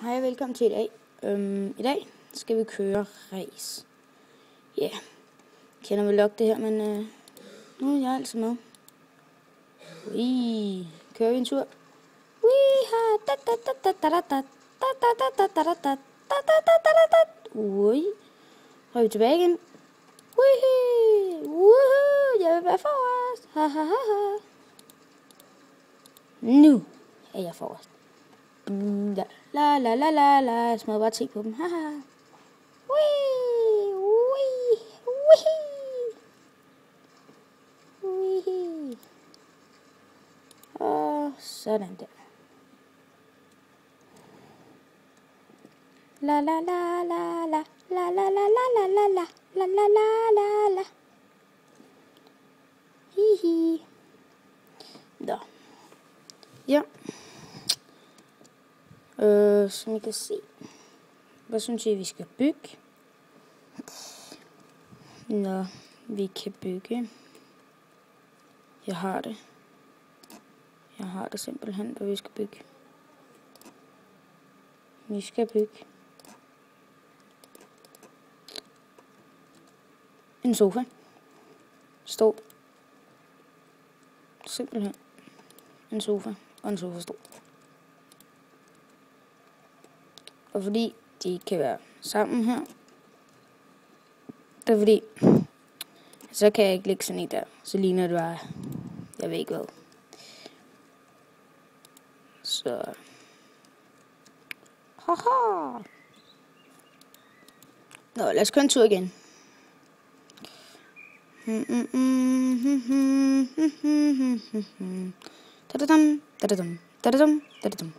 Hej og velkommen til i dag. I dag skal vi køre race. Ja, yeah. Kender vel nok det her, men nu er jeg altså med. Ui, kører vi en tur. Ui, så er vi tilbage igen. Jeg vil være forrest. Nu er jeg forrest. La la la la la. Jeg smadrer bare ting på dem. Haha. Og sådan der. La la la la la la la la la la la la la la la la. Hihi. Da. Ja. Som I kan se. Hvad synes I, vi skal bygge? Nå, vi kan bygge. Jeg har det simpelthen, hvad vi skal bygge. Vi skal bygge en sofa. Stol. Simpelthen. En sofa og en sofastol. Og fordi de ikke kan være sammen her, det er fordi, så kan jeg ikke lægge sådan en der. Så ligner det bare, jeg ved ikke hvad. Så. Haha. Nå, lad os køre en tur igen. Da-da-dum, da-da-dum, da-da-dum, da-da-dum.